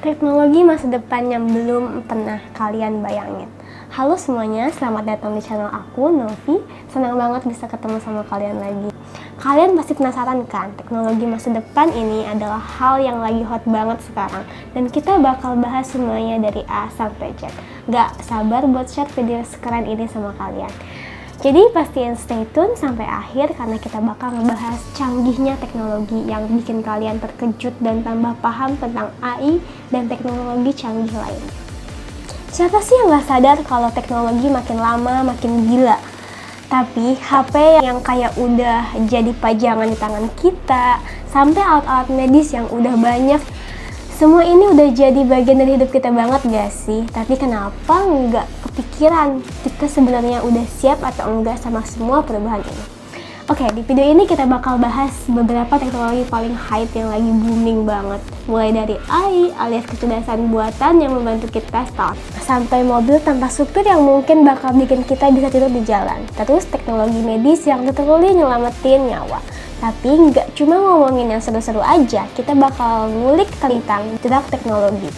Teknologi masa depan yang belum pernah kalian bayangin. Halo semuanya, selamat datang di channel aku, Novi. Senang banget bisa ketemu sama kalian lagi. Kalian pasti penasaran kan, teknologi masa depan ini adalah hal yang lagi hot banget sekarang. Dan kita bakal bahas semuanya dari A sampai Z. Gak sabar buat share video sekeren ini sama kalian. Jadi pastiin stay tune sampai akhir karena kita bakal ngebahas canggihnya teknologi yang bikin kalian terkejut dan tambah paham tentang AI dan teknologi canggih lainnya. Siapa sih yang gak sadar kalau teknologi makin lama makin gila? Tapi HP yang kayak udah jadi pajangan di tangan kita, sampai alat-alat medis yang udah banyak, semua ini udah jadi bagian dari hidup kita banget gak sih? Tapi kenapa nggak kepikiran kita sebenarnya udah siap atau enggak sama semua perubahan ini? Oke, di video ini kita bakal bahas beberapa teknologi paling hype yang lagi booming banget. Mulai dari AI alias kecerdasan buatan yang membantu kita start, sampai mobil tanpa supir yang mungkin bakal bikin kita bisa tidur di jalan. Terus teknologi medis yang literally nyelamatin nyawa. Tapi nggak cuma ngomongin yang seru-seru aja, kita bakal ngulik tentang jerak teknologi.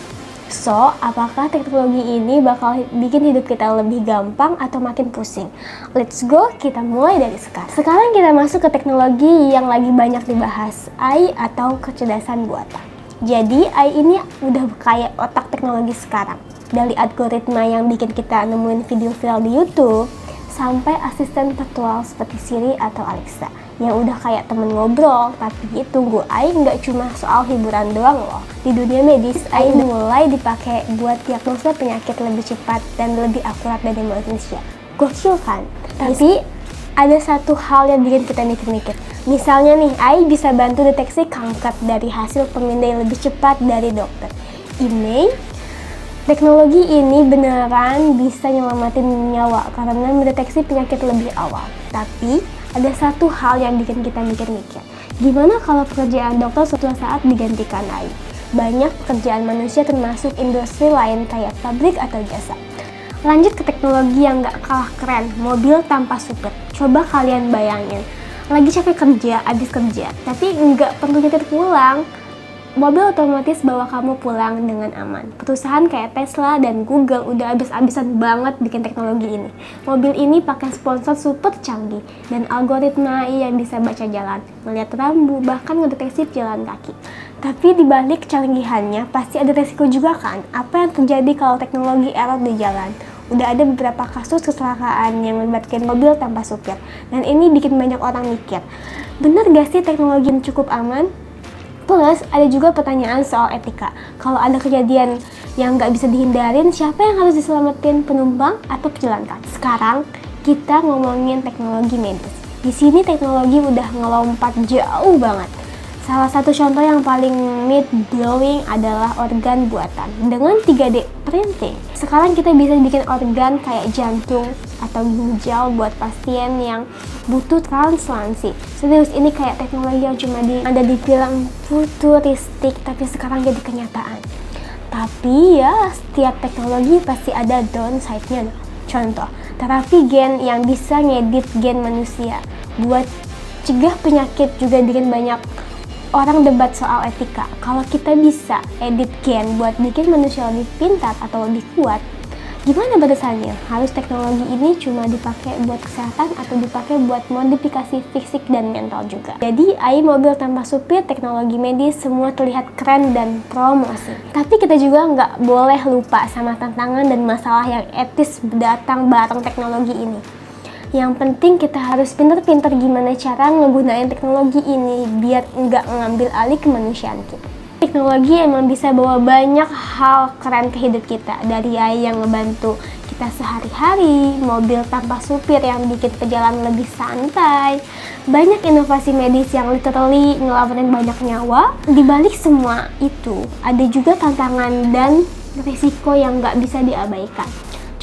So, apakah teknologi ini bakal bikin hidup kita lebih gampang atau makin pusing? Let's go, kita mulai dari sekarang. Sekarang kita masuk ke teknologi yang lagi banyak dibahas, AI atau kecerdasan buatan. Jadi, AI ini udah kayak otak teknologi sekarang. Dari algoritma yang bikin kita nemuin video viral di YouTube, sampai asisten virtual seperti Siri atau Alexa yang udah kayak temen ngobrol. Tapi tunggu, AI nggak cuma soal hiburan doang loh. Di dunia medis, AI mulai dipakai buat diagnosa penyakit lebih cepat dan lebih akurat dari manusia. Gokil kan? Tapi ada satu hal yang bikin kita mikir-mikir. Misalnya nih, AI bisa bantu deteksi kanker dari hasil pemindai lebih cepat dari dokter. Teknologi ini beneran bisa nyelamatin nyawa karena mendeteksi penyakit lebih awal. Tapi ada satu hal yang bikin kita mikir-mikir. Gimana kalau pekerjaan dokter suatu saat digantikan AI? Banyak pekerjaan manusia termasuk industri lain kayak pabrik atau jasa. Lanjut ke teknologi yang gak kalah keren, mobil tanpa supir. Coba kalian bayangin, lagi capek kerja, abis kerja, tapi nggak perlu nyetir pulang. Mobil otomatis bawa kamu pulang dengan aman. Perusahaan kayak Tesla dan Google udah abis-abisan banget bikin teknologi ini. Mobil ini pakai sponsor super canggih dan algoritma AI yang bisa baca jalan, melihat rambu, bahkan ngedeteksi pejalan kaki. Tapi dibalik canggihannya pasti ada resiko juga kan? Apa yang terjadi kalau teknologi error di jalan? Udah ada beberapa kasus kecelakaan yang melibatkan mobil tanpa supir. Dan ini bikin banyak orang mikir, bener gak sih teknologi yang cukup aman? Plus, ada juga pertanyaan soal etika. Kalau ada kejadian yang nggak bisa dihindarin, siapa yang harus diselamatin, penumpang atau pejalan kaki? Sekarang, kita ngomongin teknologi medis. Di sini teknologi udah ngelompat jauh banget. Salah satu contoh yang paling mind-blowing adalah organ buatan. Dengan 3D printing, sekarang kita bisa bikin organ kayak jantung atau ginjal buat pasien yang butuh transplantasi. Serius, ini kayak teknologi yang cuma ada di film futuristik, tapi sekarang jadi kenyataan. Tapi ya, setiap teknologi pasti ada downside-nya. Contoh, terapi gen yang bisa ngedit gen manusia buat cegah penyakit juga bikin banyak orang debat soal etika. Kalau kita bisa edit gen buat bikin manusia lebih pintar atau lebih kuat, gimana batasannya? Harus teknologi ini cuma dipakai buat kesehatan atau dipakai buat modifikasi fisik dan mental juga? Jadi AI, mobil tanpa supir, teknologi medis, semua terlihat keren dan promosi. Tapi kita juga nggak boleh lupa sama tantangan dan masalah yang etis datang bareng teknologi ini. Yang penting kita harus pintar-pintar gimana cara ngegunain teknologi ini biar nggak ngambil alih kemanusiaan kita. Teknologi emang bisa bawa banyak hal keren ke hidup kita. Dari AI yang ngebantu kita sehari-hari, mobil tanpa supir yang bikin perjalanan lebih santai, banyak inovasi medis yang literally ngelamatin banyak nyawa. Di balik semua itu, ada juga tantangan dan risiko yang nggak bisa diabaikan.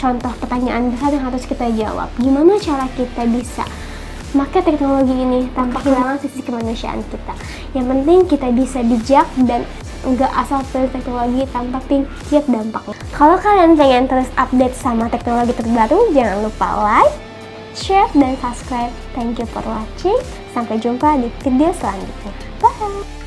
Contoh pertanyaan besar yang harus kita jawab, gimana cara kita bisa pakai teknologi ini tanpa kehilangan sisi kemanusiaan kita. Yang penting kita bisa bijak dan nggak asal pilih teknologi tanpa pikir dampaknya. Kalau kalian pengen terus update sama teknologi terbaru, jangan lupa like, share, dan subscribe. Thank you for watching. Sampai jumpa di video selanjutnya. Bye!